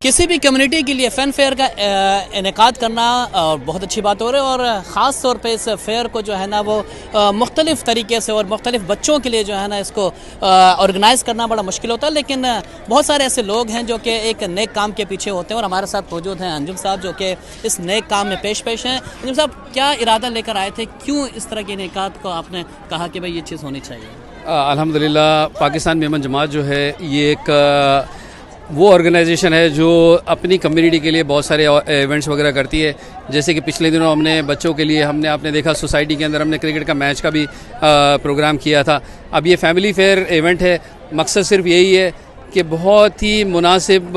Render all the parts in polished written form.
किसी भी कम्युनिटी के लिए फ़न फेयर का इनेकाद करना बहुत अच्छी बात हो रही है और ख़ास तौर पे इस फेयर को जो है ना वो मुख्तलिफ़ तरीके से और मुख्तलिफ़ बच्चों के लिए जो है ना इसको ऑर्गेनाइज़ करना बड़ा मुश्किल होता है। लेकिन बहुत सारे ऐसे लोग हैं जो कि एक नेक काम के पीछे होते हैं और हमारे साथ मौजूद हैं अंजुम साहब जो कि इस नेक काम में पेश हैं। अंजुम साहब, क्या इरादा लेकर आए थे, क्यों इस तरह के इनेकाद को आपने कहा कि भाई ये चीज़ होनी चाहिए? अल्हम्दुलिल्लाह पाकिस्तान मेमन जमात जो है ये एक वो ऑर्गेनाइजेशन है जो अपनी कम्युनिटी के लिए बहुत सारे इवेंट्स वगैरह करती है। जैसे कि पिछले दिनों हमने बच्चों के लिए आपने देखा सोसाइटी के अंदर हमने क्रिकेट का मैच का भी प्रोग्राम किया था। अब ये फैमिली फेयर इवेंट है, मकसद सिर्फ यही है कि बहुत ही मुनासिब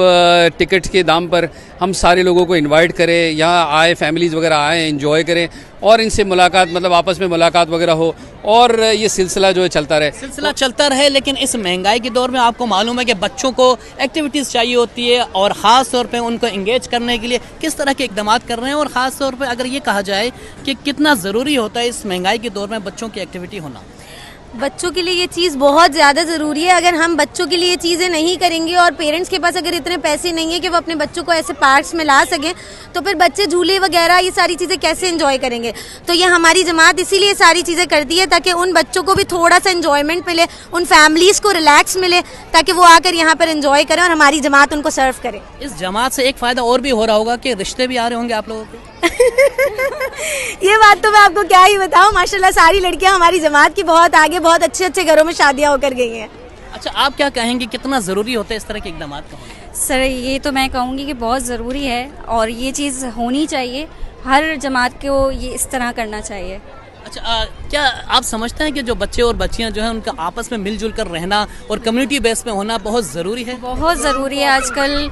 टिकट के दाम पर हम सारे लोगों को इनवाइट करें, यहाँ आए, फैमिलीज़ वगैरह आए, एंजॉय करें और इनसे मुलाकात मतलब आपस में मुलाकात वगैरह हो और ये सिलसिला जो है चलता रहे। लेकिन इस महंगाई के दौर में आपको मालूम है कि बच्चों को एक्टिविटीज़ चाहिए होती है और ख़ास तौर पे उनको इंगेज करने के लिए किस तरह के इक़दाम कर रहे हैं, और ख़ास तौर पे अगर ये कहा जाए कि कितना ज़रूरी होता है इस महंगाई के दौर में बच्चों की एक्टिविटी होना? बच्चों के लिए ये चीज़ बहुत ज़्यादा ज़रूरी है। अगर हम बच्चों के लिए चीज़ें नहीं करेंगे और पेरेंट्स के पास अगर इतने पैसे नहीं है कि वो अपने बच्चों को ऐसे पार्क्स में ला सकें, तो फिर बच्चे झूले वगैरह ये सारी चीज़ें कैसे एंजॉय करेंगे। तो ये हमारी जमात इसीलिए सारी चीज़ें करती है ताकि उन बच्चों को भी थोड़ा सा एंजॉयमेंट मिले, उन फैमिलीज़ को रिलैक्स मिले, ताकि वो आकर यहाँ पर एंजॉय करें और हमारी जमात उनको सर्व करे। इस जमात से एक फ़ायदा और भी हो रहा होगा कि रिश्ते भी आ रहे होंगे आप लोगों के। ये बात तो मैं आपको क्या ही बताऊं, माशाल्लाह सारी लड़कियां हमारी जमात की बहुत आगे, बहुत अच्छे अच्छे घरों में शादियां होकर गई हैं। अच्छा, आप क्या कहेंगे, कितना ज़रूरी होता है इस तरह के इक़दाम का होना? सर, ये तो मैं कहूँगी कि बहुत ज़रूरी है और ये चीज़ होनी चाहिए, हर जमात को ये इस तरह करना चाहिए। अच्छा, क्या आप समझते हैं कि जो बच्चे और बच्चियां जो हैं उनका आपस में मिलजुल कर रहना और कम्युनिटी बेस पे होना बहुत ज़रूरी है? बहुत ज़रूरी है। आजकल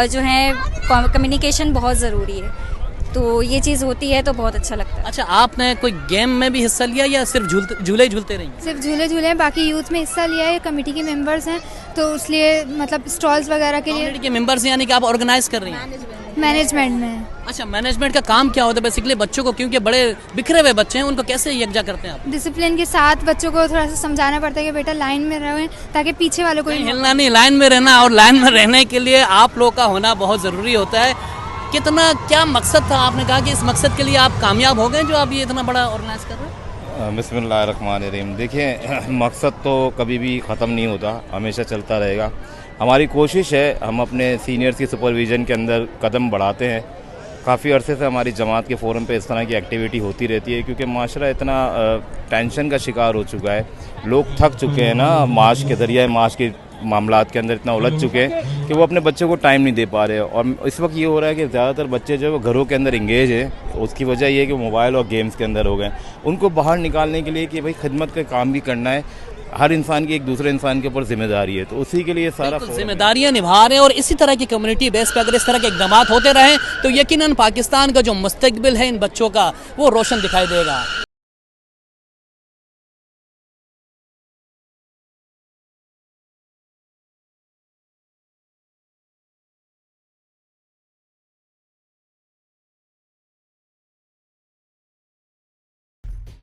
जो है कम्युनिकेशन बहुत ज़रूरी है, तो ये चीज़ होती है तो बहुत अच्छा लगता है। अच्छा, आपने कोई गेम में भी हिस्सा लिया या सिर्फ झूले झूलते रही? सिर्फ झूले हैं, बाकी यूथ में हिस्सा लिया है। कमेटी के मेंबर्स हैं तो इसलिए मतलब स्टॉल्स वगैरह के लिए। कमेटी के मेंबर्स यानी कि आप ऑर्गेनाइज कर रही हैं? मैनेजमेंट में। अच्छा, मैनेजमेंट का काम क्या होता है बेसिकली? बच्चों को, क्योंकि बड़े बिखरे हुए बच्चे हैं, उनको कैसे यकजा करते हैं आप? डिसिप्लिन के साथ बच्चों को थोड़ा सा समझाना पड़ता है कि बेटा लाइन में रहें ताकि पीछे वालों को हिलना नहीं, लाइन में रहना। और लाइन में रहने के लिए आप लोग का होना बहुत ज़रूरी होता है। कितना, क्या मकसद था? आपने कहा कि इस मकसद के लिए आप कामयाब हो गए जो आप ये इतना बड़ा ऑर्गेनाइज कर रहे हैं? बिस्मिल्लाहिर्रहमानिर्रहीम। देखिए, मकसद तो कभी भी ख़त्म नहीं होता, हमेशा चलता रहेगा। हमारी कोशिश है, हम अपने सीनियर्स की सुपरविज़न के अंदर कदम बढ़ाते हैं। काफ़ी अरसे से हमारी जमात के फ़ोरम पे इस तरह की एक्टिविटी होती रहती है क्योंकि माशरा इतना टेंशन का शिकार हो चुका है, लोग थक चुके हैं ना, माश के ज़रिए माश के मामलात के अंदर इतना उलझ चुके हैं कि वो अपने बच्चों को टाइम नहीं दे पा रहे। और इस वक्त ये हो रहा है कि ज़्यादातर बच्चे जो है वो घरों के अंदर इंगेज हैं। उसकी वजह ये है कि मोबाइल और गेम्स के अंदर हो गए। उनको बाहर निकालने के लिए कि भाई खिदमत का काम भी करना है, हर इंसान की एक दूसरे इंसान के ऊपर जिम्मेदारी है, तो उसी के लिए सारा जिम्मेदारियां निभा रहे हैं। और इसी तरह की कम्युनिटी बेस पे अगर इस तरह के इक़दाम होते रहें तो यकीनन पाकिस्तान का जो मुस्तकबिल है इन बच्चों का वो रोशन दिखाई देगा।